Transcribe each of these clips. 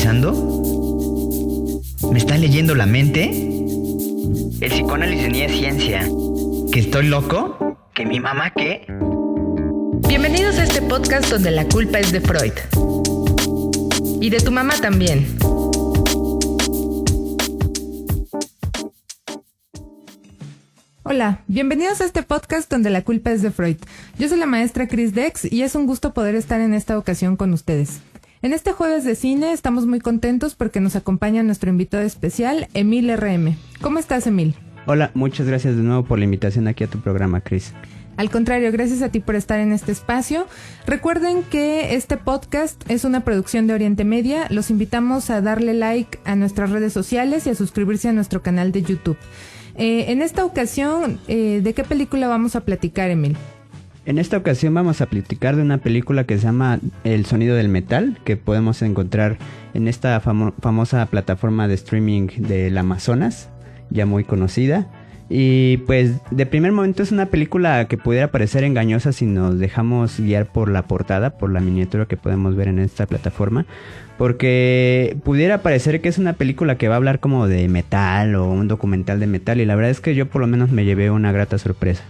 psicoanalizando? ¿Me está leyendo la mente? ¿El psicoanálisis ni es ciencia? ¿Que estoy loco? ¿Que mi mamá qué? Bienvenidos a este podcast donde la culpa es de Freud. Y de tu mamá también. Hola, bienvenidos a este podcast donde la culpa es de Freud. Yo soy la maestra Chris Dex y es un gusto poder estar en esta ocasión con ustedes. En este jueves de cine estamos muy contentos porque nos acompaña nuestro invitado especial, Emil RM. ¿Cómo estás, Emil? Hola, muchas gracias de nuevo por la invitación aquí a tu programa, Chris. Al contrario, gracias a ti por estar en este espacio. Recuerden que este podcast es una producción de Oriente Media. Los invitamos a darle like a nuestras redes sociales y a suscribirse a nuestro canal de YouTube. En esta ocasión, ¿de qué película vamos a platicar, Emil? En esta ocasión vamos a platicar de una película que se llama El sonido del metal, que podemos encontrar en esta famosa plataforma de streaming del Amazonas, ya muy conocida. Y pues de primer momento es una película que pudiera parecer engañosa si nos dejamos guiar por la portada, por la miniatura que podemos ver en esta plataforma, porque pudiera parecer que es una película que va a hablar como de metal o un documental de metal, y la verdad es que yo por lo menos me llevé una grata sorpresa.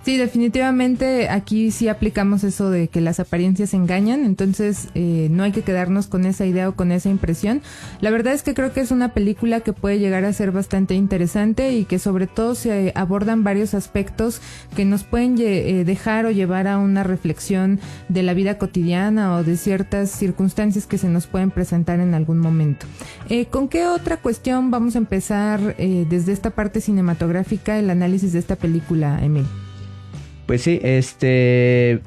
Sí, definitivamente aquí sí aplicamos eso de que las apariencias engañan, entonces no hay que quedarnos con esa idea o con esa impresión. La verdad es que creo que es una película que puede llegar a ser bastante interesante y que sobre todo se abordan varios aspectos que nos pueden dejar o llevar a una reflexión de la vida cotidiana o de ciertas circunstancias que se nos pueden presentar en algún momento. ¿Con qué otra cuestión vamos a empezar desde esta parte cinematográfica el análisis de esta película, Emil? Pues sí,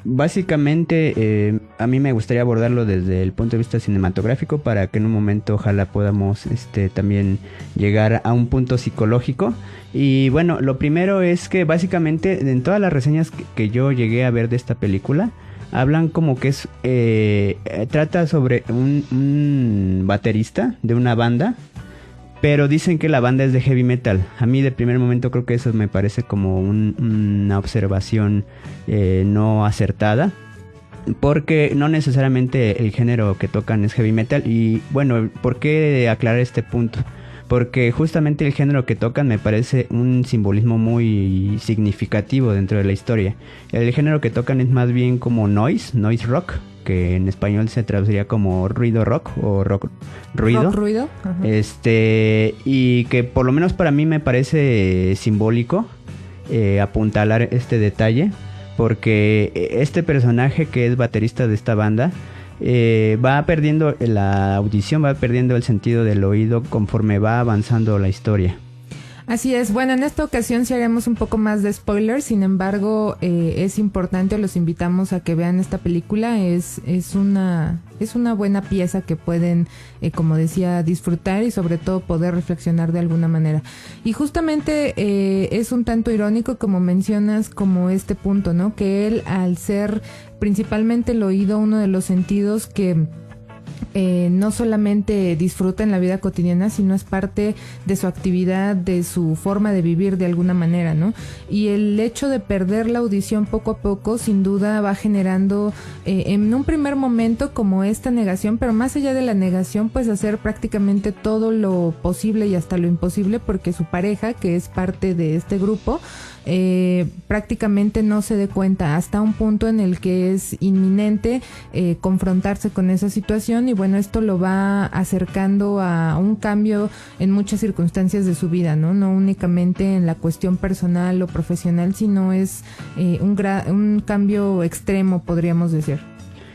básicamente a mí me gustaría abordarlo desde el punto de vista cinematográfico para que en un momento ojalá podamos también llegar a un punto psicológico. Y bueno, lo primero es que básicamente en todas las reseñas que yo llegué a ver de esta película, hablan como que trata sobre un baterista de una banda, pero dicen que la banda es de heavy metal. A mí de primer momento creo que eso me parece como una observación no acertada, porque no necesariamente el género que tocan es heavy metal. Y bueno, ¿por qué aclarar este punto? Porque justamente el género que tocan me parece un simbolismo muy significativo dentro de la historia. El género que tocan es más bien como noise rock, que en español se traduciría como ruido rock o rock ruido. Rock ruido. Ajá. Y que por lo menos para mí me parece simbólico apuntalar este detalle, porque este personaje que es baterista de esta banda va perdiendo la audición, va perdiendo el sentido del oído conforme va avanzando la historia. Así es. Bueno, en esta ocasión sí haremos un poco más de spoilers, sin embargo es importante, los invitamos a que vean esta película. Es una buena pieza que pueden, como decía, disfrutar y sobre todo poder reflexionar de alguna manera. Y justamente es un tanto irónico, como mencionas, como este punto, ¿no? Que él, al ser principalmente el oído uno de los sentidos que no solamente disfruta en la vida cotidiana, sino es parte de su actividad, de su forma de vivir de alguna manera, ¿no? Y el hecho de perder la audición poco a poco, sin duda va generando en un primer momento como esta negación, pero más allá de la negación, pues hacer prácticamente todo lo posible y hasta lo imposible porque su pareja, que es parte de este grupo, prácticamente no se dé cuenta, hasta un punto en el que es inminente confrontarse con esa situación. Y bueno, esto lo va acercando a un cambio en muchas circunstancias de su vida, ¿no? No únicamente en la cuestión personal o profesional, sino es un cambio extremo, podríamos decir.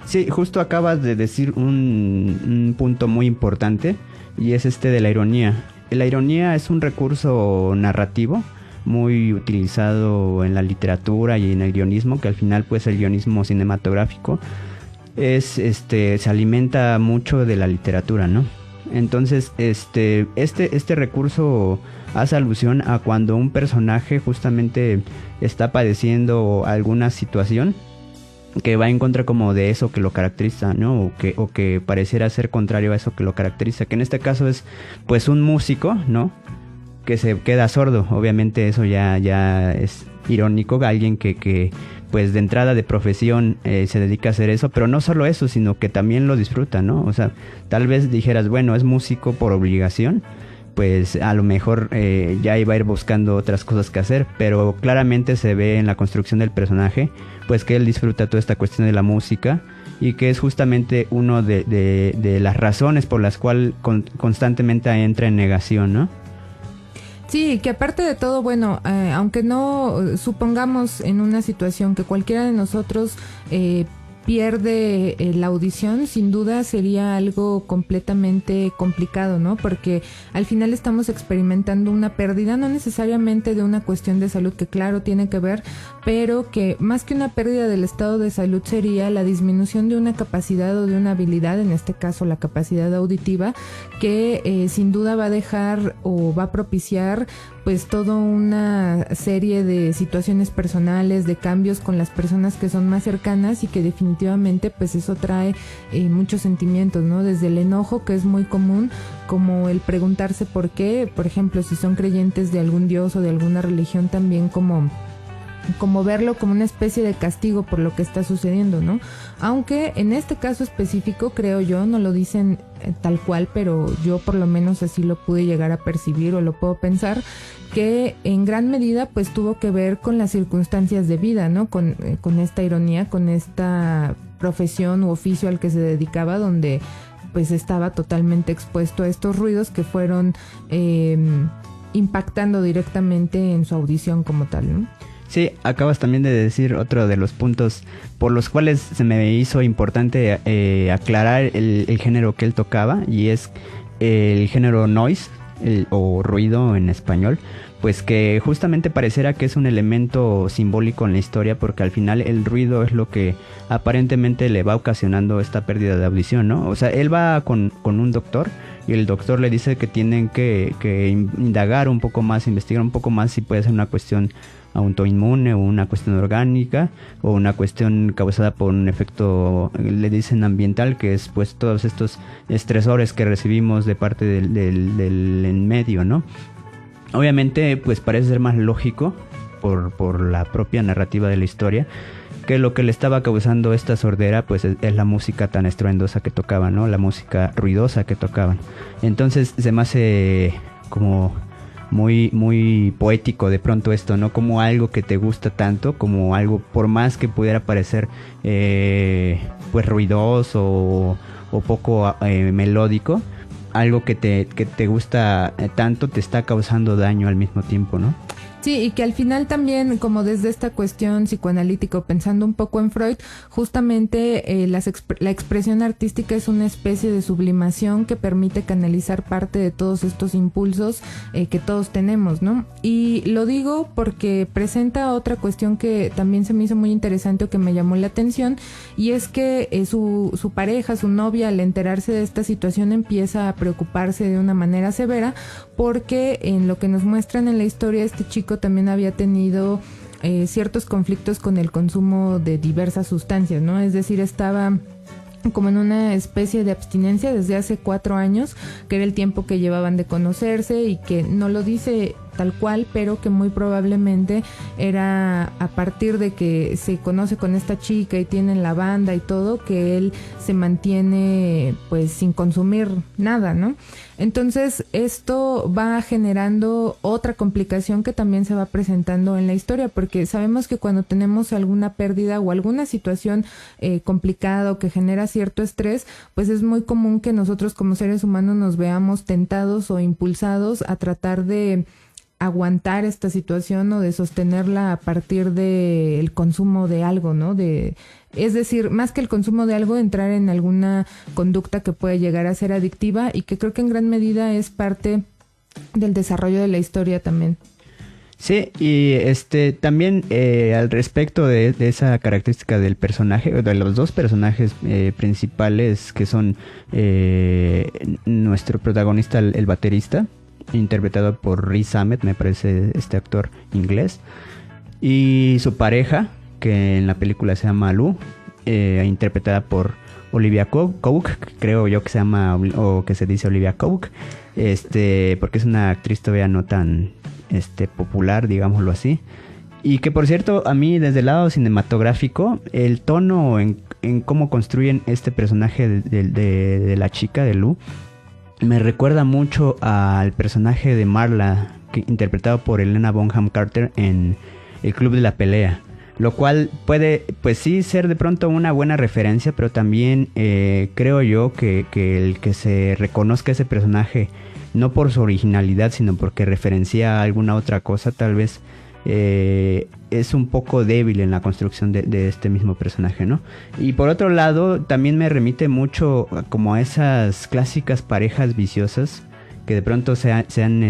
Sí, justo acabas de decir un punto muy importante, y es de la ironía. La ironía es un recurso narrativo muy utilizado en la literatura y en el guionismo, que al final pues el guionismo cinematográfico se alimenta mucho de la literatura, ¿no? Entonces este recurso hace alusión a cuando un personaje justamente está padeciendo alguna situación que va en contra como de eso que lo caracteriza, ¿no? O que pareciera ser contrario a eso que lo caracteriza, que en este caso es pues un músico, ¿no? Que se queda sordo. Obviamente eso ya es irónico, alguien que pues de entrada de profesión se dedica a hacer eso, pero no solo eso, sino que también lo disfruta, ¿no? O sea, tal vez dijeras, bueno, es músico por obligación, pues a lo mejor ya iba a ir buscando otras cosas que hacer, pero claramente se ve en la construcción del personaje, pues que él disfruta toda esta cuestión de la música y que es justamente uno de las razones por las cuales constantemente entra en negación, ¿no? Sí, que aparte de todo, bueno, aunque no supongamos en una situación que cualquiera de nosotros pierde la audición, sin duda sería algo completamente complicado, ¿no? Porque al final estamos experimentando una pérdida, no necesariamente de una cuestión de salud, que claro tiene que ver, pero que más que una pérdida del estado de salud sería la disminución de una capacidad o de una habilidad, en este caso la capacidad auditiva, que sin duda va a dejar o va a propiciar pues toda una serie de situaciones personales, de cambios con las personas que son más cercanas y que definitivamente pues eso trae muchos sentimientos, ¿no? Desde el enojo, que es muy común, como el preguntarse por qué, por ejemplo, si son creyentes de algún dios o de alguna religión, también como verlo como una especie de castigo por lo que está sucediendo, ¿no? Aunque en este caso específico, creo yo, no lo dicen tal cual, pero yo por lo menos así lo pude llegar a percibir o lo puedo pensar, que en gran medida pues tuvo que ver con las circunstancias de vida, ¿no? Con esta ironía, con esta profesión u oficio al que se dedicaba, donde pues estaba totalmente expuesto a estos ruidos que fueron impactando directamente en su audición como tal, ¿no? Sí, acabas también de decir otro de los puntos por los cuales se me hizo importante aclarar el género que él tocaba, y es el género noise, o ruido en español, pues que justamente pareciera que es un elemento simbólico en la historia, porque al final el ruido es lo que aparentemente le va ocasionando esta pérdida de audición, ¿no? O sea, él va con un doctor y el doctor le dice que tienen que indagar un poco más, investigar un poco más si puede ser una cuestión autoinmune o una cuestión orgánica o una cuestión causada por un efecto, le dicen ambiental, que es pues todos estos estresores que recibimos de parte del en medio, ¿no? Obviamente pues parece ser más lógico por la propia narrativa de la historia que lo que le estaba causando esta sordera pues es la música tan estruendosa que tocaban, ¿no? La música ruidosa que tocaban. Entonces se me hace como muy, muy poético de pronto esto, ¿no? Como algo que te gusta tanto, como algo, por más que pudiera parecer pues ruidoso o poco melódico, algo que te gusta tanto te está causando daño al mismo tiempo, ¿no? Sí, y que al final también, como desde esta cuestión psicoanalítica, pensando un poco en Freud, justamente la expresión artística es una especie de sublimación que permite canalizar parte de todos estos impulsos que todos tenemos, ¿no? Y lo digo porque presenta otra cuestión que también se me hizo muy interesante o que me llamó la atención, y es que su pareja, su novia, al enterarse de esta situación empieza a preocuparse de una manera severa, porque en lo que nos muestran en la historia, este chico también había tenido ciertos conflictos con el consumo de diversas sustancias, ¿no? Es decir, estaba como en una especie de abstinencia desde hace 4 años, que era el tiempo que llevaban de conocerse, y que no lo dice tal cual, pero que muy probablemente era a partir de que se conoce con esta chica y tienen la banda y todo, que él se mantiene pues sin consumir nada, ¿no? Entonces esto va generando otra complicación que también se va presentando en la historia, porque sabemos que cuando tenemos alguna pérdida o alguna situación complicada o que genera cierto estrés, pues es muy común que nosotros como seres humanos nos veamos tentados o impulsados a tratar de aguantar esta situación o de sostenerla a partir del consumo de algo, ¿no? Es decir, más que el consumo de algo, entrar en alguna conducta que puede llegar a ser adictiva, y que creo que en gran medida es parte del desarrollo de la historia también. Sí, y también al respecto de esa característica del personaje, de los dos personajes principales, que son nuestro protagonista, el baterista, interpretado por Riz Ahmed, me parece, este actor inglés, y su pareja, que en la película se llama Lou, interpretada por Olivia Cook, creo yo que se llama, o que se dice Olivia Cook, porque es una actriz todavía no tan popular, digámoslo así. Y que por cierto, a mí desde el lado cinematográfico, el tono en cómo construyen este personaje de la chica, de Lou, me recuerda mucho al personaje de Marla, interpretado por Helena Bonham Carter en El Club de la Pelea. Lo cual puede, pues sí, ser de pronto una buena referencia, pero también creo yo que el que se reconozca ese personaje, no por su originalidad, sino porque referencia a alguna otra cosa, tal vez es un poco débil en la construcción de este mismo personaje, ¿no? Y por otro lado, también me remite mucho como a esas clásicas parejas viciosas que de pronto se han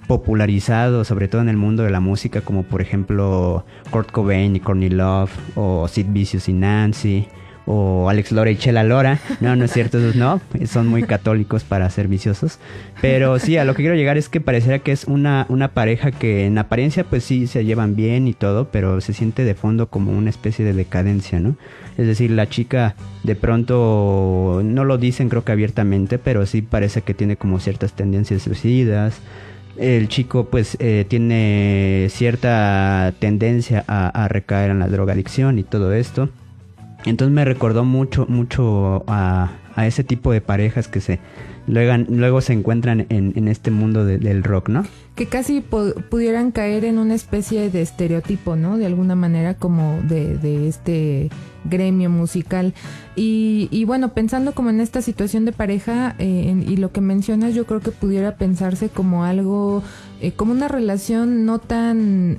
popularizado, sobre todo en el mundo de la música, como por ejemplo Kurt Cobain y Courtney Love, o Sid Vicious y Nancy, o Alex Lora y Chela Lora. No es cierto, esos no, son muy católicos para ser viciosos. Pero sí, a lo que quiero llegar es que pareciera que es una pareja que en apariencia pues sí se llevan bien y todo, pero se siente de fondo como una especie de decadencia, ¿no? Es decir, la chica de pronto, no lo dicen creo que abiertamente, pero sí parece que tiene como ciertas tendencias suicidas. El chico pues tiene cierta tendencia a recaer en la drogadicción y todo esto. Entonces me recordó mucho a ese tipo de parejas que luego se encuentran en este mundo del rock, ¿no? Que casi pudieran caer en una especie de estereotipo, ¿no? De alguna manera como de este gremio musical. Y bueno, pensando como en esta situación de pareja y lo que mencionas, yo creo que pudiera pensarse como algo, como una relación no tan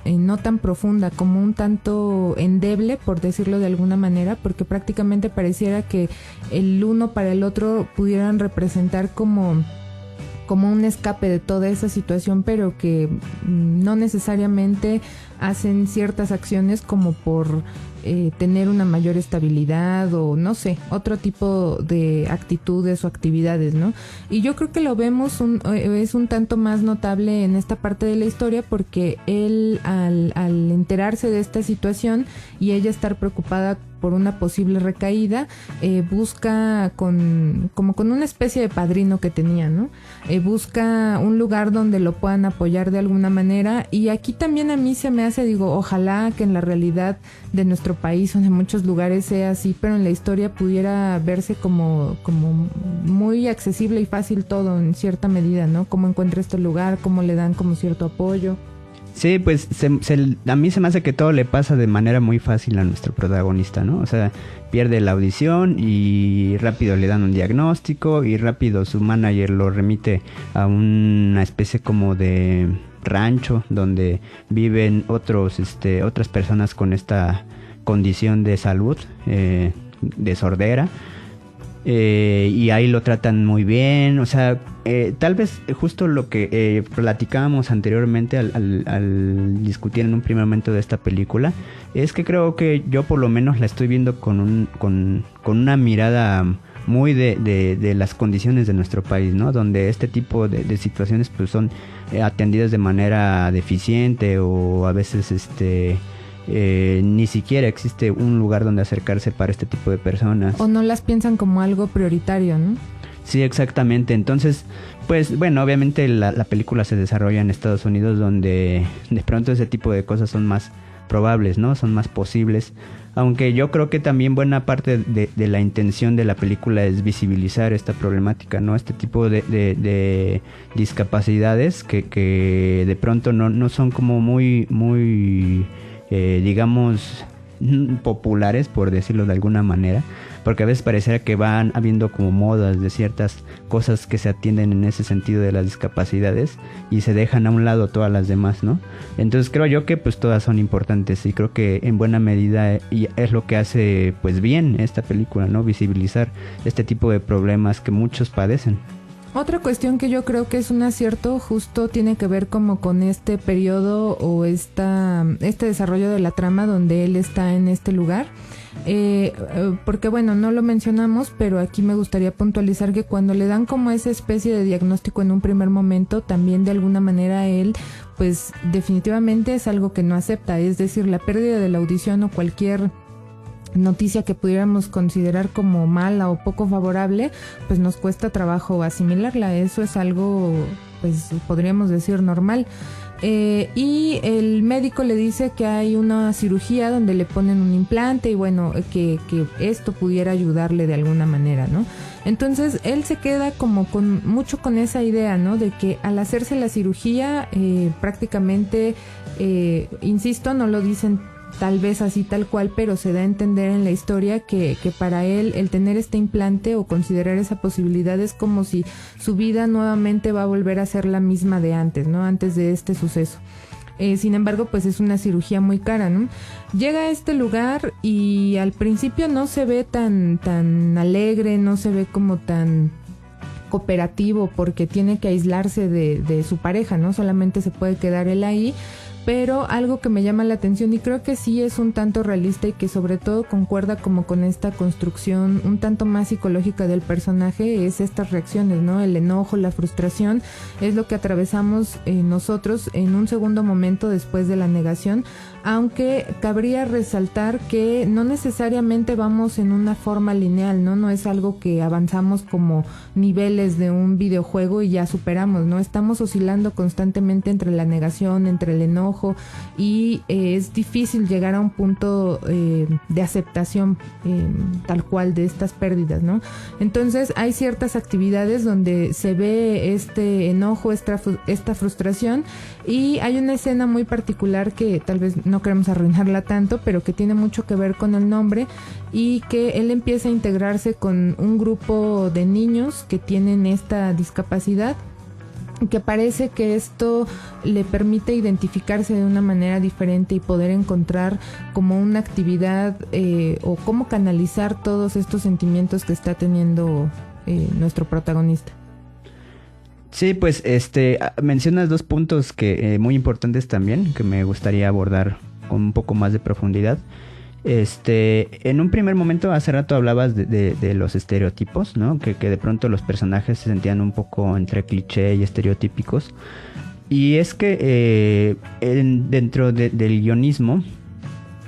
profunda, como un tanto endeble, por decirlo de alguna manera, porque prácticamente pareciera que el uno para el otro pudieran representar como un escape de toda esa situación, pero que no necesariamente hacen ciertas acciones como por tener una mayor estabilidad o no sé, otro tipo de actitudes o actividades, ¿no? Y yo creo que lo vemos es un tanto más notable en esta parte de la historia, porque él al enterarse de esta situación y ella estar preocupada por una posible recaída, busca con una especie de padrino que tenía, ¿no? Busca un lugar donde lo puedan apoyar de alguna manera, y aquí también a mí se me hace, digo, ojalá que en la realidad de nuestro país o en muchos lugares sea así, pero en la historia pudiera verse como muy accesible y fácil todo en cierta medida, ¿no? Cómo encuentra este lugar, cómo le dan como cierto apoyo. Sí, pues a mí se me hace que todo le pasa de manera muy fácil a nuestro protagonista, ¿no? O sea, pierde la audición y rápido le dan un diagnóstico y rápido su manager lo remite a una especie como de rancho donde viven otras personas con esta condición de salud, de sordera. Y ahí lo tratan muy bien, o sea, tal vez justo lo que platicábamos anteriormente al discutir en un primer momento de esta película, es que creo que yo por lo menos la estoy viendo con una mirada muy de las condiciones de nuestro país, ¿no? Donde este tipo de situaciones pues son atendidas de manera deficiente, o a veces ni siquiera existe un lugar donde acercarse para este tipo de personas. O no las piensan como algo prioritario, ¿no? Sí, exactamente. Entonces, pues bueno, obviamente la película se desarrolla en Estados Unidos, donde de pronto ese tipo de cosas son más probables, ¿no? Son más posibles. Aunque yo creo que también buena parte de la intención de la película es visibilizar esta problemática, ¿no? Este tipo de discapacidades que de pronto no son como muy digamos populares, por decirlo de alguna manera, porque a veces pareciera que van habiendo como modas de ciertas cosas que se atienden en ese sentido de las discapacidades y se dejan a un lado todas las demás, ¿no? Entonces creo yo que pues todas son importantes, y creo que en buena medida es lo que hace pues bien esta película, ¿no? Visibilizar este tipo de problemas que muchos padecen. Otra cuestión que yo creo que es un acierto justo tiene que ver como con este periodo o este desarrollo de la trama donde él está en este lugar. Porque bueno, no lo mencionamos, pero aquí me gustaría puntualizar que cuando le dan como esa especie de diagnóstico en un primer momento, también de alguna manera él pues definitivamente es algo que no acepta, es decir, la pérdida de la audición o cualquier noticia que pudiéramos considerar como mala o poco favorable, pues nos cuesta trabajo asimilarla. Eso es algo, pues podríamos decir normal. Y el médico le dice que hay una cirugía donde le ponen un implante y bueno, que esto pudiera ayudarle de alguna manera, ¿no? Entonces él se queda como mucho con esa idea, ¿no? De que al hacerse la cirugía prácticamente, insisto, no lo dicen tal vez así tal cual, pero se da a entender en la historia que para él el tener este implante o considerar esa posibilidad es como si su vida nuevamente va a volver a ser la misma de antes, ¿no? Antes de este suceso. Sin embargo, pues es una cirugía muy cara, ¿no? Llega a este lugar y al principio no se ve tan alegre, no se ve como tan cooperativo porque tiene que aislarse de su pareja, ¿no? Solamente se puede quedar él ahí. Pero algo que me llama la atención y creo que sí es un tanto realista y que sobre todo concuerda como con esta construcción un tanto más psicológica del personaje es estas reacciones, ¿no? El enojo, la frustración es lo que atravesamos nosotros en un segundo momento después de la negación, aunque cabría resaltar que no necesariamente vamos en una forma lineal, ¿no? No es algo que avanzamos como niveles de un videojuego y ya superamos, ¿no? Estamos oscilando constantemente entre la negación, entre el enojo y es difícil llegar a un punto de aceptación tal cual de estas pérdidas, ¿no? Entonces hay ciertas actividades donde se ve este enojo, esta frustración y hay una escena muy particular que tal vez no queremos arruinarla tanto, pero que tiene mucho que ver con el nombre y que él empieza a integrarse con un grupo de niños que tienen esta discapacidad, que parece que esto le permite identificarse de una manera diferente y poder encontrar como una actividad o cómo canalizar todos estos sentimientos que está teniendo nuestro protagonista. Sí, pues mencionas dos puntos que muy importantes también, que me gustaría abordar con un poco más de profundidad. En un primer momento, hace rato hablabas de los estereotipos, ¿no? Que de pronto los personajes se sentían un poco entre cliché y estereotípicos. Y es que dentro del guionismo,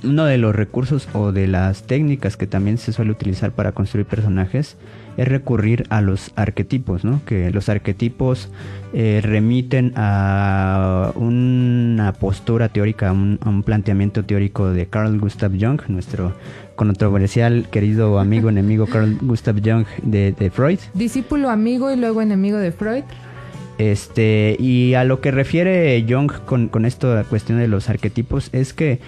uno de los recursos o de las técnicas que también se suele utilizar para construir personajes es recurrir a los arquetipos, ¿no? Que los arquetipos remiten a una postura teórica, a un planteamiento teórico de Carl Gustav Jung, nuestro controversial querido amigo enemigo Carl Gustav Jung de Freud. Discípulo, amigo y luego enemigo de Freud. Y a lo que refiere Jung con esta cuestión de los arquetipos es que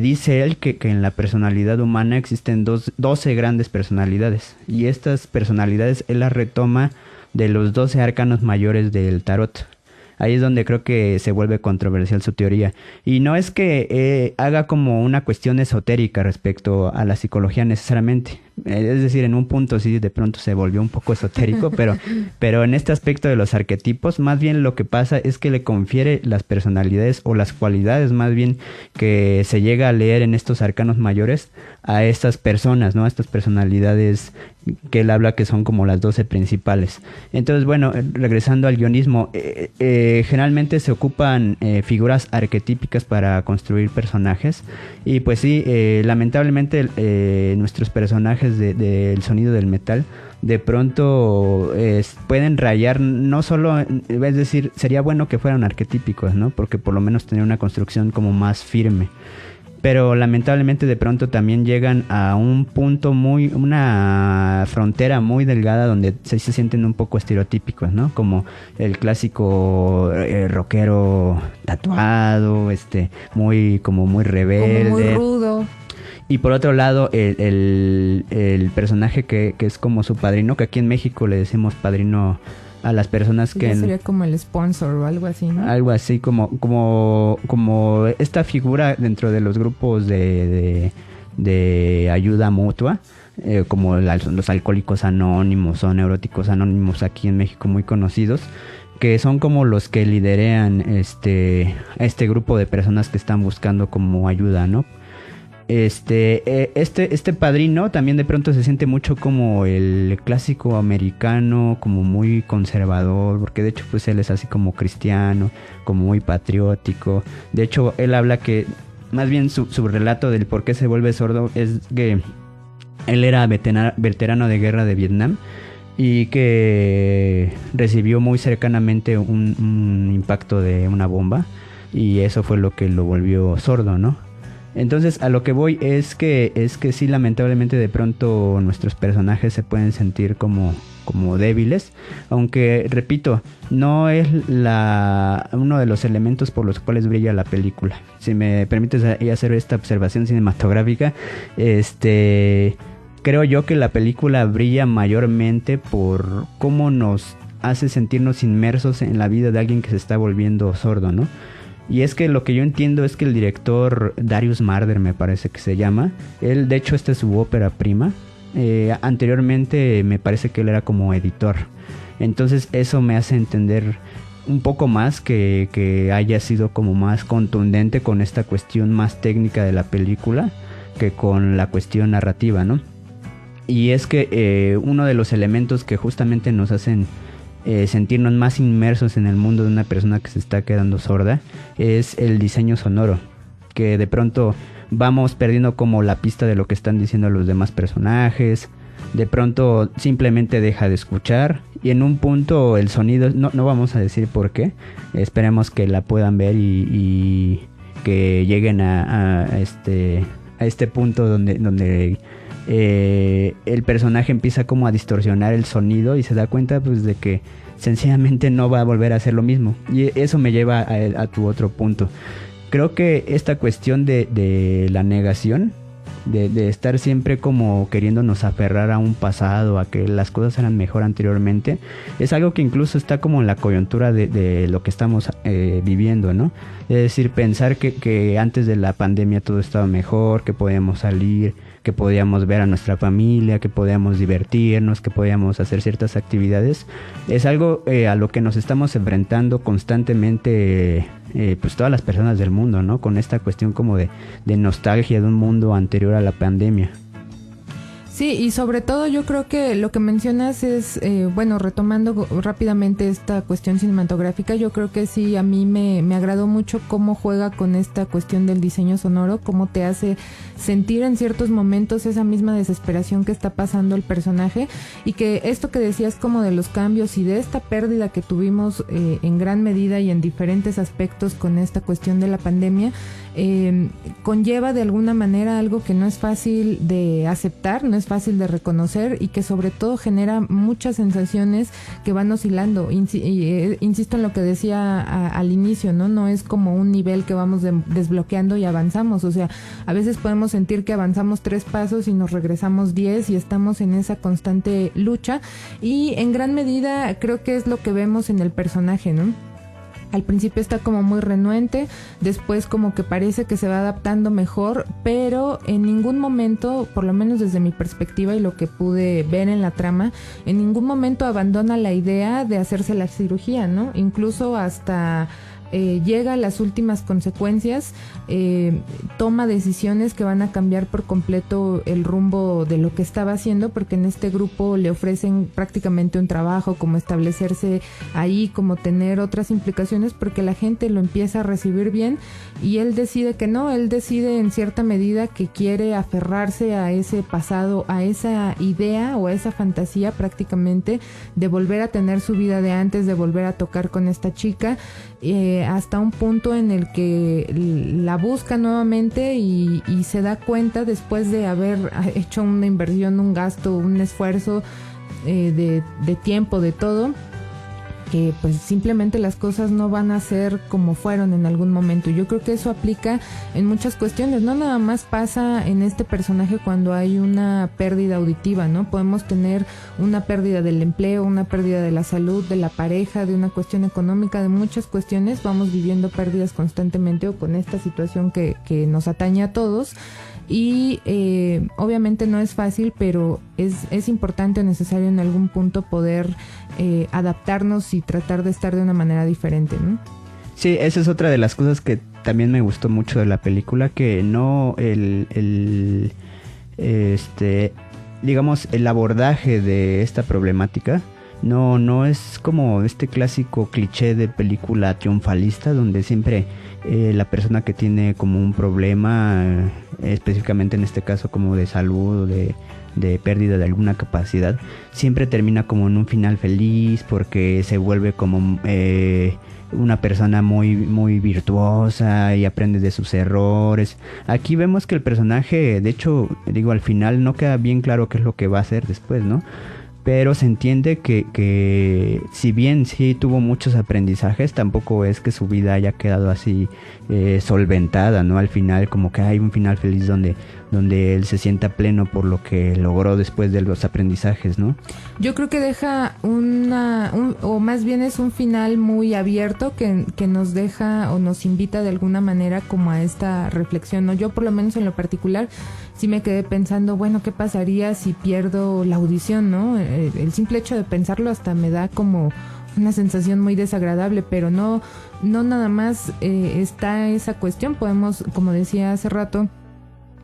dice él que en la personalidad humana existen 12 grandes personalidades y estas personalidades él las retoma de los 12 arcanos mayores del tarot. Ahí es donde creo que se vuelve controversial su teoría. Y no es que haga como una cuestión esotérica respecto a la psicología necesariamente. Es decir, en un punto sí de pronto se volvió un poco esotérico, pero en este aspecto de los arquetipos, más bien lo que pasa es que le confiere las personalidades o las cualidades más bien que se llega a leer en estos arcanos mayores a estas personas, ¿no? A estas personalidades que él habla que son como las 12 principales. Entonces, bueno, regresando al guionismo, generalmente se ocupan figuras arquetípicas para construir personajes y pues sí, lamentablemente nuestros personajes del sonido del metal de pronto pueden rayar, no solo, es decir, sería bueno que fueran arquetípicos, ¿no? Porque por lo menos tener una construcción como más firme. Pero lamentablemente de pronto también llegan a un punto una frontera muy delgada donde se sienten un poco estereotípicos, ¿no? Como el clásico rockero tatuado, muy rebelde. Como muy rudo. Y por otro lado, el personaje que es como su padrino, que aquí en México le decimos padrino a las personas que... sería como el sponsor o algo así, ¿no? Algo así, como esta figura dentro de los grupos de ayuda mutua, como los alcohólicos anónimos o neuróticos anónimos aquí en México muy conocidos, que son como los que liderean a este grupo de personas que están buscando como ayuda, ¿no? Este padrino también de pronto se siente mucho como el clásico americano, como muy conservador, porque de hecho pues él es así como cristiano, como muy patriótico. De hecho él habla que más bien su relato del por qué se vuelve sordo es que él era veterano de guerra de Vietnam y que recibió muy cercanamente un impacto de una bomba y eso fue lo que lo volvió sordo, ¿no? Entonces a lo que voy es que sí, lamentablemente de pronto nuestros personajes se pueden sentir como débiles, aunque repito, no es uno de los elementos por los cuales brilla la película. Si me permites hacer esta observación cinematográfica, creo yo que la película brilla mayormente por cómo nos hace sentirnos inmersos en la vida de alguien que se está volviendo sordo, ¿no? Y es que lo que yo entiendo es que el director Darius Marder, me parece que se llama, él de hecho esta es su ópera prima. Anteriormente me parece que él era como editor. Entonces eso me hace entender un poco más que haya sido como más contundente con esta cuestión más técnica de la película que con la cuestión narrativa, ¿no? Y es que uno de los elementos que justamente nos hacen sentirnos más inmersos en el mundo de una persona que se está quedando sorda es el diseño sonoro, que de pronto vamos perdiendo como la pista de lo que están diciendo los demás personajes, de pronto simplemente deja de escuchar y en un punto el sonido, no vamos a decir por qué, esperemos que la puedan ver y que lleguen a este punto donde el personaje empieza como a distorsionar el sonido y se da cuenta pues de que sencillamente no va a volver a hacer lo mismo. Y eso me lleva a tu otro punto. Creo que esta cuestión de la negación, de estar siempre como queriéndonos aferrar a un pasado, a que las cosas eran mejor anteriormente, es algo que incluso está como en la coyuntura de lo que estamos viviendo, ¿no? Es decir, pensar que antes de la pandemia todo estaba mejor, que podíamos salir, que podíamos ver a nuestra familia, que podíamos divertirnos, que podíamos hacer ciertas actividades, es algo a lo que nos estamos enfrentando constantemente, pues todas las personas del mundo, ¿no? Con esta cuestión como de nostalgia de un mundo anterior a la pandemia. Sí, y sobre todo yo creo que lo que mencionas es, bueno, retomando rápidamente esta cuestión cinematográfica, yo creo que sí, a mí me agradó mucho cómo juega con esta cuestión del diseño sonoro, cómo te hace sentir en ciertos momentos esa misma desesperación que está pasando el personaje, y que esto que decías como de los cambios y de esta pérdida que tuvimos en gran medida y en diferentes aspectos con esta cuestión de la pandemia, conlleva de alguna manera algo que no es fácil de aceptar, no es fácil de reconocer y que sobre todo genera muchas sensaciones que van oscilando. Insisto en lo que decía al inicio, ¿no? No es como un nivel que vamos desbloqueando y avanzamos, o sea, a veces podemos sentir que avanzamos 3 pasos y nos regresamos 10 y estamos en esa constante lucha, y en gran medida creo que es lo que vemos en el personaje, ¿no? Al principio está como muy renuente, después como que parece que se va adaptando mejor, pero en ningún momento, por lo menos desde mi perspectiva y lo que pude ver en la trama, en ningún momento abandona la idea de hacerse la cirugía, ¿no? Incluso hasta llega a las últimas consecuencias, toma decisiones que van a cambiar por completo el rumbo de lo que estaba haciendo, porque en este grupo le ofrecen prácticamente un trabajo, como establecerse ahí, como tener otras implicaciones, porque la gente lo empieza a recibir bien, y él decide que no, él decide en cierta medida que quiere aferrarse a ese pasado, a esa idea o a esa fantasía prácticamente de volver a tener su vida de antes, de volver a tocar con esta chica, hasta un punto en el que la busca nuevamente y se da cuenta, después de haber hecho una inversión, un gasto, un esfuerzo de tiempo, de todo, que pues simplemente las cosas no van a ser como fueron en algún momento. Yo creo que eso aplica en muchas cuestiones, no nada más pasa en este personaje cuando hay una pérdida auditiva, ¿no? Podemos tener una pérdida del empleo, una pérdida de la salud, de la pareja, de una cuestión económica, de muchas cuestiones. Vamos viviendo pérdidas constantemente, o con esta situación que nos atañe a todos. Y obviamente no es fácil, pero es importante o necesario en algún punto poder adaptarnos y tratar de estar de una manera diferente, ¿no? Sí, esa es otra de las cosas que también me gustó mucho de la película, que no digamos, el abordaje de esta problemática no es como este clásico cliché de película triunfalista donde siempre la persona que tiene como un problema, específicamente en este caso como de salud o de pérdida de alguna capacidad, siempre termina como en un final feliz porque se vuelve como una persona muy, muy virtuosa y aprende de sus errores. Aquí vemos que el personaje, de hecho, digo, al final no queda bien claro qué es lo que va a hacer después, ¿no? Pero se entiende que si bien sí tuvo muchos aprendizajes, tampoco es que su vida haya quedado así solventada, ¿no? Al final como que hay un final feliz donde él se sienta pleno por lo que logró después de los aprendizajes, ¿no? Yo creo que deja o más bien es un final muy abierto que nos deja o nos invita de alguna manera como a esta reflexión, ¿no? Yo por lo menos en lo particular sí me quedé pensando, bueno, ¿qué pasaría si pierdo la audición, no? El simple hecho de pensarlo hasta me da como una sensación muy desagradable, pero no nada más está esa cuestión. Podemos, como decía hace rato,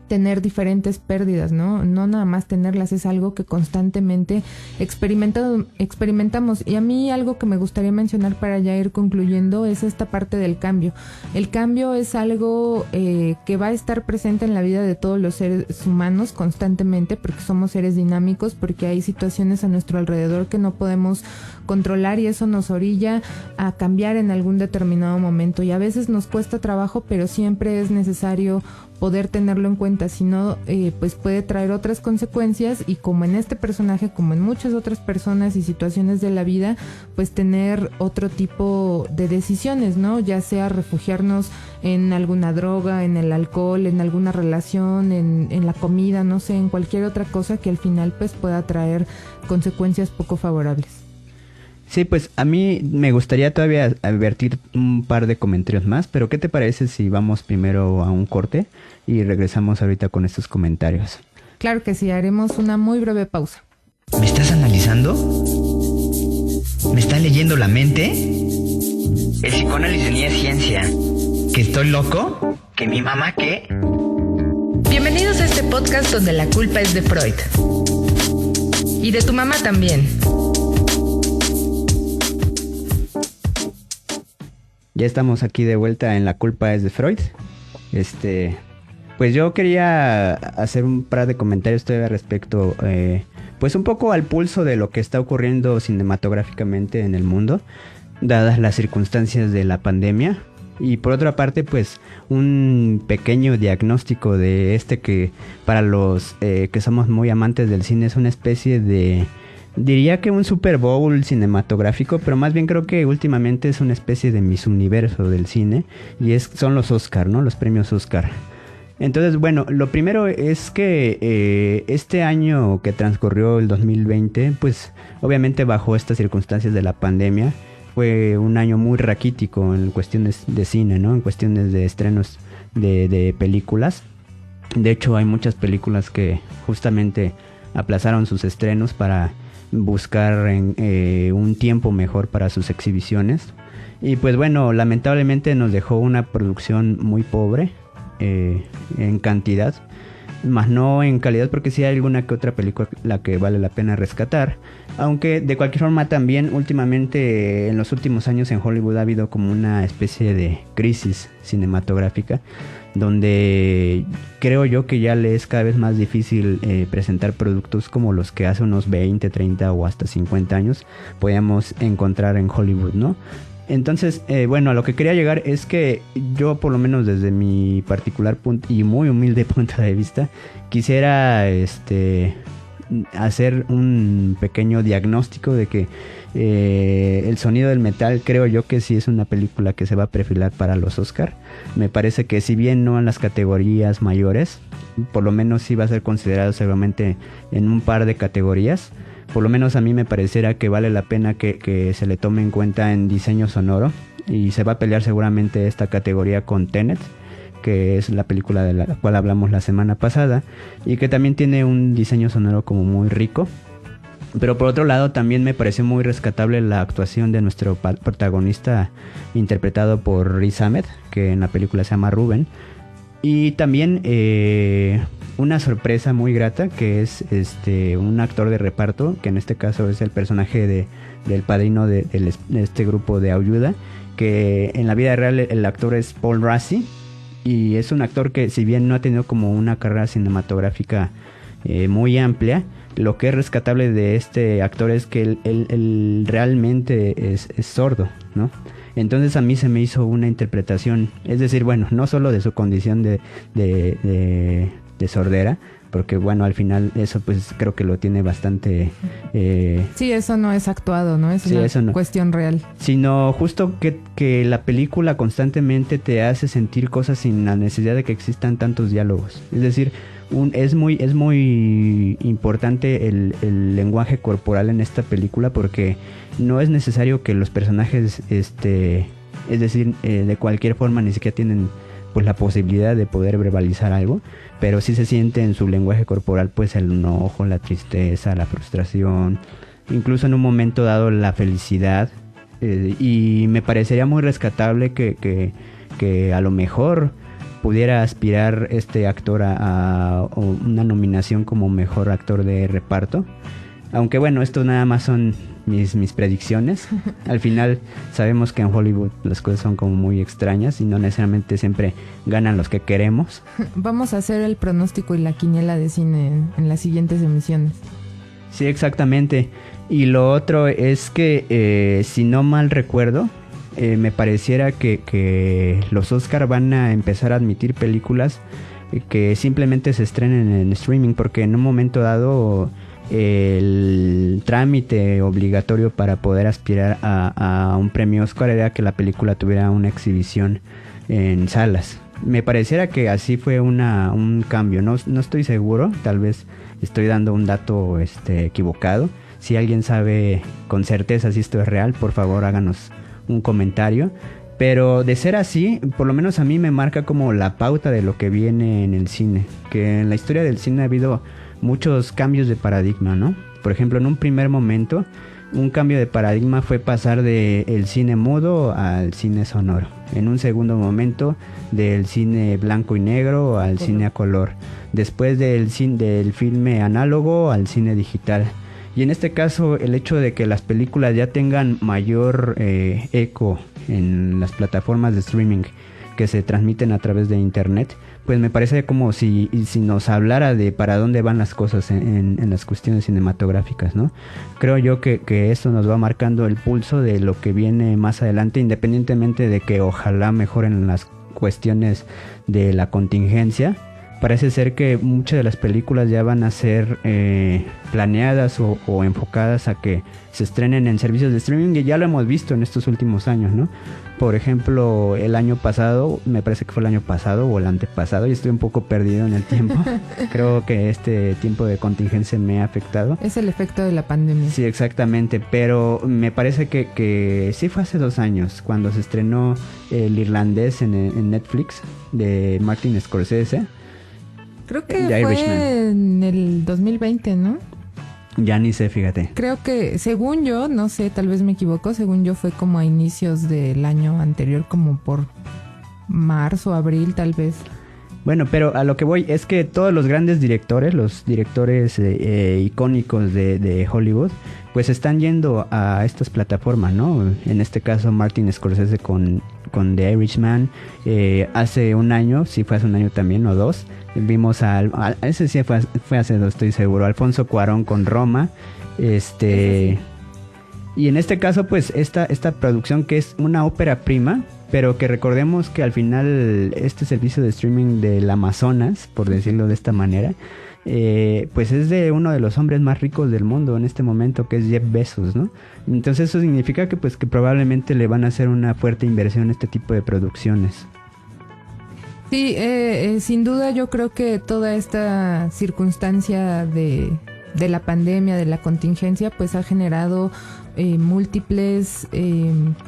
tener diferentes pérdidas, ¿no? No nada más tenerlas, es algo que constantemente experimentamos. Y a mí algo que me gustaría mencionar para ya ir concluyendo es esta parte del cambio. El cambio es algo que va a estar presente en la vida de todos los seres humanos constantemente, porque somos seres dinámicos, porque hay situaciones a nuestro alrededor que no podemos controlar y eso nos orilla a cambiar en algún determinado momento. Y a veces nos cuesta trabajo, pero siempre es necesario poder tenerlo en cuenta, si no, pues puede traer otras consecuencias y como en este personaje, como en muchas otras personas y situaciones de la vida, pues tener otro tipo de decisiones, ¿no? Ya sea refugiarnos en alguna droga, en el alcohol, en alguna relación, en la comida, no sé, en cualquier otra cosa que al final pues pueda traer consecuencias poco favorables. Sí, pues a mí me gustaría todavía advertir un par de comentarios más, pero ¿qué te parece si vamos primero a un corte y regresamos ahorita con estos comentarios? Claro que sí, haremos una muy breve pausa. ¿Me estás analizando? ¿Me estás leyendo la mente? El psicoanálisis ni es ciencia. ¿Que estoy loco? ¿Que mi mamá qué? Bienvenidos a este podcast donde la culpa es de Freud. Y de tu mamá también. Ya estamos aquí de vuelta en La culpa es de Freud. Pues yo quería hacer un par de comentarios todavía respecto, pues un poco al pulso de lo que está ocurriendo cinematográficamente en el mundo, dadas las circunstancias de la pandemia. Y por otra parte, pues un pequeño diagnóstico de que para los que somos muy amantes del cine es una especie de... Diría que un Super Bowl cinematográfico, pero más bien creo que últimamente es una especie de Miss Universo del cine y son los Oscar, ¿no? Los premios Oscar. Entonces, bueno, lo primero es que este año que transcurrió el 2020, pues obviamente bajo estas circunstancias de la pandemia, fue un año muy raquítico en cuestiones de cine, ¿no? En cuestiones de estrenos de películas. De hecho, hay muchas películas que justamente aplazaron sus estrenos para buscar un tiempo mejor para sus exhibiciones. Y pues bueno, lamentablemente nos dejó una producción muy pobre en cantidad, más no en calidad, porque sí hay alguna que otra película la que vale la pena rescatar. Aunque de cualquier forma también últimamente, en los últimos años en Hollywood ha habido como una especie de crisis cinematográfica, donde creo yo que ya le es cada vez más difícil presentar productos como los que hace unos 20, 30 o hasta 50 años podíamos encontrar en Hollywood, ¿no? Entonces, bueno, a lo que quería llegar es que yo, por lo menos desde mi particular punto y muy humilde punto de vista, quisiera hacer un pequeño diagnóstico de que El sonido del metal creo yo que sí es una película que se va a perfilar para los Oscar. Me parece que si bien no en las categorías mayores, por lo menos sí va a ser considerado seguramente en un par de categorías. Por lo menos a mí me pareciera que vale la pena que se le tome en cuenta en diseño sonoro, y se va a pelear seguramente esta categoría con Tenet, que es la película de la cual hablamos la semana pasada, y que también tiene un diseño sonoro como muy rico. Pero por otro lado también me pareció muy rescatable la actuación de nuestro protagonista, interpretado por Riz Ahmed, que en la película se llama Rubén. Y también una sorpresa muy grata, que es un actor de reparto, que en este caso es el personaje del padrino de este grupo de ayuda, que en la vida real el actor es Paul Raci, y es un actor que, si bien no ha tenido como una carrera cinematográfica muy amplia, lo que es rescatable de este actor es que él realmente es sordo, ¿no? Entonces a mí se me hizo una interpretación, es decir, bueno, no solo de su condición de sordera, porque bueno, al final eso pues creo que lo tiene bastante... Sí, eso no es actuado, ¿no? Es una cuestión real. Sino justo que la película constantemente te hace sentir cosas sin la necesidad de que existan tantos diálogos. Es decir, es muy importante el lenguaje corporal en esta película, porque no es necesario que los personajes, es decir, de cualquier forma ni siquiera tienen pues la posibilidad de poder verbalizar algo, pero sí se siente en su lenguaje corporal pues el enojo, la tristeza, la frustración, incluso en un momento dado la felicidad, y me parecería muy rescatable que a lo mejor pudiera aspirar este actor a una nominación como mejor actor de reparto. Aunque bueno, esto nada más son mis predicciones. Al final sabemos que en Hollywood las cosas son como muy extrañas y no necesariamente siempre ganan los que queremos. Vamos a hacer el pronóstico y la quiniela de cine en las siguientes emisiones. Sí, exactamente. Y lo otro es que, si no mal recuerdo, me pareciera que los Oscar van a empezar a admitir películas que simplemente se estrenen en streaming, porque en un momento dado el trámite obligatorio para poder aspirar a un premio Oscar era que la película tuviera una exhibición en salas. Me pareciera que así fue un cambio, no estoy seguro, tal vez estoy dando un dato equivocado. Si alguien sabe con certeza si esto es real, por favor háganos un comentario. Pero de ser así, por lo menos a mí me marca como la pauta de lo que viene en el cine, que en la historia del cine ha habido muchos cambios de paradigma, ¿no? Por ejemplo, en un primer momento, un cambio de paradigma fue pasar del cine mudo al cine sonoro. En un segundo momento, del cine blanco y negro al cine a color. Después del filme análogo al cine digital. Y en este caso, el hecho de que las películas ya tengan mayor eco en las plataformas de streaming que se transmiten a través de internet, pues me parece como si nos hablara de para dónde van las cosas en las cuestiones cinematográficas, ¿no? Creo yo que esto nos va marcando el pulso de lo que viene más adelante, independientemente de que ojalá mejoren las cuestiones de la contingencia. Parece ser que muchas de las películas ya van a ser planeadas o enfocadas a que se estrenen en servicios de streaming, y ya lo hemos visto en estos últimos años, ¿no? Por ejemplo, el año pasado, me parece que fue el año pasado o el antepasado, y estoy un poco perdido en el tiempo. Creo que este tiempo de contingencia me ha afectado. Es el efecto de la pandemia. Sí, exactamente, pero me parece que sí fue hace 2 años, cuando se estrenó El Irlandés en Netflix, de Martin Scorsese. Creo que fue en el 2020, ¿no? Ya ni sé, fíjate. Creo que, según yo, no sé, tal vez me equivoco, según yo fue como a inicios del año anterior, como por marzo, abril, tal vez. Bueno, pero a lo que voy es que todos los grandes directores, los directores icónicos de Hollywood, pues están yendo a estas plataformas, ¿no? En este caso Martin Scorsese con The Irishman, hace un año, sí fue hace un año también, o 2, vimos ese sí fue hace 2, estoy seguro, Alfonso Cuarón con Roma, y en este caso pues esta producción, que es una ópera prima, pero que recordemos que al final este servicio de streaming del Amazonas, por decirlo de esta manera, pues es de uno de los hombres más ricos del mundo en este momento, que es Jeff Bezos, ¿no? Entonces eso significa que pues que probablemente le van a hacer una fuerte inversión a este tipo de producciones. Sí, sin duda yo creo que toda esta circunstancia de la pandemia, de la contingencia, pues ha generado múltiples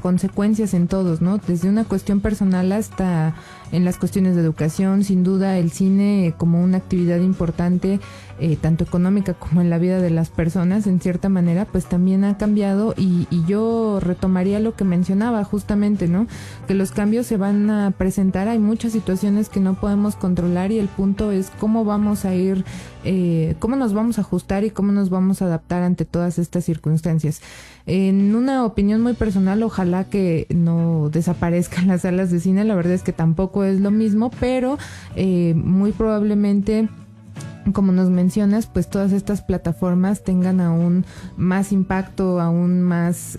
consecuencias en todos, ¿no? Desde una cuestión personal hasta en las cuestiones de educación. Sin duda el cine como una actividad importante, tanto económica como en la vida de las personas, en cierta manera, pues también ha cambiado, y yo retomaría lo que mencionaba justamente, ¿no? Que los cambios se van a presentar, hay muchas situaciones que no podemos controlar, y el punto es cómo vamos a ir, cómo nos vamos a ajustar y cómo nos vamos a adaptar ante todas estas circunstancias. En una opinión muy personal, ojalá que no desaparezcan las salas de cine, la verdad es que tampoco es lo mismo, pero muy probablemente, como nos mencionas, pues todas estas plataformas tengan aún más impacto, aún más,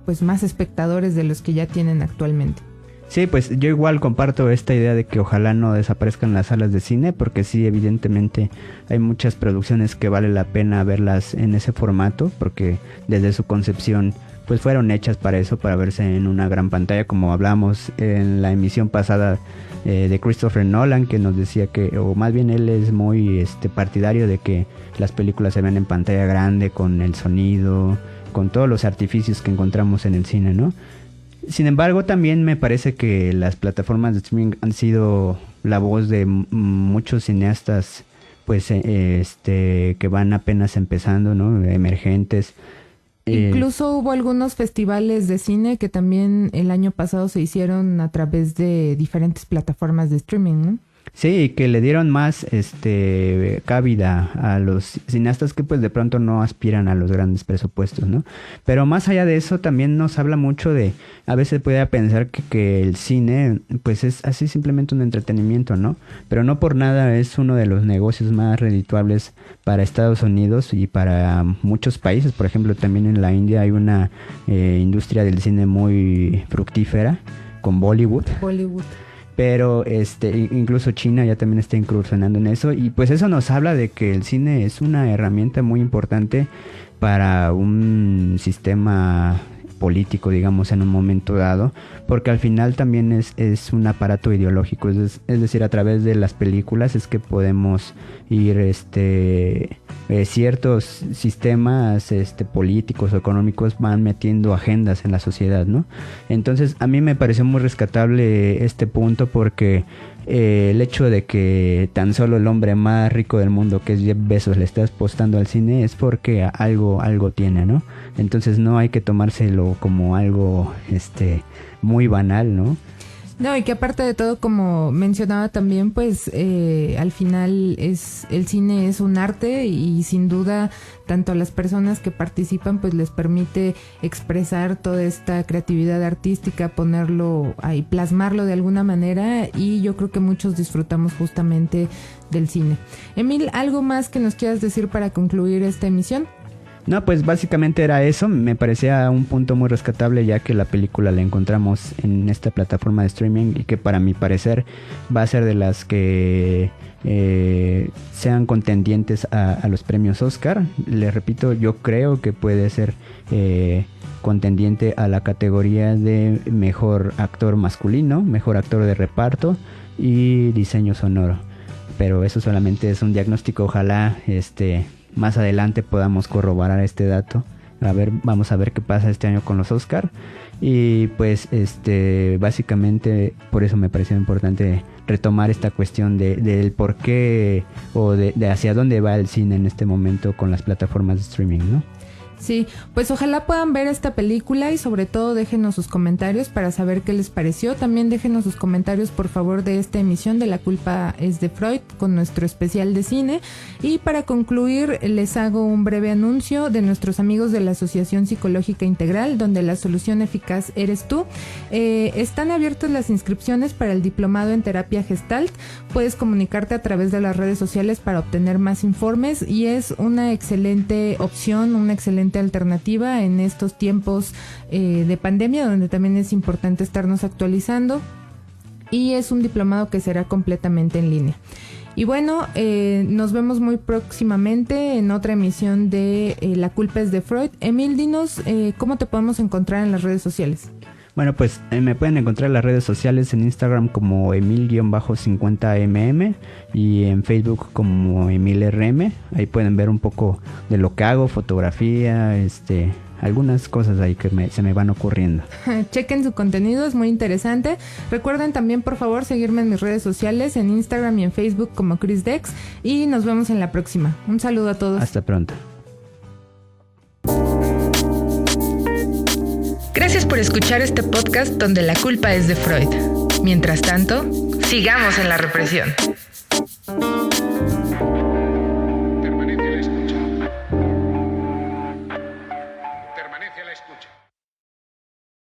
pues más espectadores de los que ya tienen actualmente. Sí, pues yo igual comparto esta idea de que ojalá no desaparezcan las salas de cine, porque sí, evidentemente hay muchas producciones que vale la pena verlas en ese formato, porque desde su concepción pues fueron hechas para eso, para verse en una gran pantalla, como hablamos en la emisión pasada de Christopher Nolan, que nos decía que, o más bien él es muy partidario de que las películas se ven en pantalla grande, con el sonido, con todos los artificios que encontramos en el cine, ¿no? Sin embargo, también me parece que las plataformas de streaming han sido la voz de muchos cineastas, pues, que van apenas empezando, ¿no? Emergentes. Incluso hubo algunos festivales de cine que también el año pasado se hicieron a través de diferentes plataformas de streaming, ¿no? Sí, que le dieron más cabida a los cineastas que pues de pronto no aspiran a los grandes presupuestos, ¿no? Pero más allá de eso también nos habla mucho de, a veces puede pensar que el cine pues es así simplemente un entretenimiento, ¿no? Pero no por nada es uno de los negocios más redituables para Estados Unidos y para muchos países. Por ejemplo, también en la India hay una industria del cine muy fructífera con Bollywood. Pero incluso China ya también está incursionando en eso, y pues eso nos habla de que el cine es una herramienta muy importante para un sistema político, digamos, en un momento dado, porque al final también es un aparato ideológico, es decir, a través de las películas es que podemos ir ciertos sistemas políticos o económicos van metiendo agendas en la sociedad, ¿no? Entonces a mí me pareció muy rescatable este punto, porque el hecho de que tan solo el hombre más rico del mundo, que es Jeff Bezos, le esté apostando al cine es porque algo tiene, ¿no? Entonces no hay que tomárselo como algo muy banal, ¿no? No, y que aparte de todo, como mencionaba también, pues al final el cine es un arte, y sin duda tanto a las personas que participan pues les permite expresar toda esta creatividad artística, ponerlo ahí, plasmarlo de alguna manera, y yo creo que muchos disfrutamos justamente del cine. Emil, ¿algo más que nos quieras decir para concluir esta emisión? No, pues básicamente era eso. Me parecía un punto muy rescatable, ya que la película la encontramos en esta plataforma de streaming, y que para mi parecer va a ser de las que sean contendientes a los premios Oscar. Les repito, yo creo que puede ser contendiente a la categoría de mejor actor masculino, mejor actor de reparto y diseño sonoro. Pero eso solamente es un diagnóstico. Ojalá más adelante podamos corroborar este dato. Vamos a ver qué pasa este año con los Oscar. Y pues básicamente por eso me pareció importante retomar esta cuestión del por qué o de hacia dónde va el cine en este momento con las plataformas de streaming, ¿no? Sí, pues ojalá puedan ver esta película, y sobre todo déjenos sus comentarios para saber qué les pareció. También déjenos sus comentarios, por favor, de esta emisión de La Culpa es de Freud, con nuestro especial de cine. Y para concluir, les hago un breve anuncio de nuestros amigos de la Asociación Psicológica Integral, donde la solución eficaz eres tú. Están abiertas las inscripciones para el diplomado en terapia Gestalt. Puedes comunicarte a través de las redes sociales para obtener más informes, y es una excelente opción, una excelente alternativa en estos tiempos de pandemia, donde también es importante estarnos actualizando, y es un diplomado que será completamente en línea. Y bueno, nos vemos muy próximamente en otra emisión de La Culpa es de Freud. Emil, dinos cómo te podemos encontrar en las redes sociales. Bueno, pues me pueden encontrar en las redes sociales, en Instagram como Emil-50mm y en Facebook como EmilRM. Ahí pueden ver un poco de lo que hago, fotografía, algunas cosas ahí que se me van ocurriendo. Chequen su contenido, es muy interesante. Recuerden también, por favor, seguirme en mis redes sociales, en Instagram y en Facebook como Chris Dex. Y nos vemos en la próxima. Un saludo a todos. Hasta pronto. Gracias por escuchar este podcast donde la culpa es de Freud. Mientras tanto, sigamos en la represión.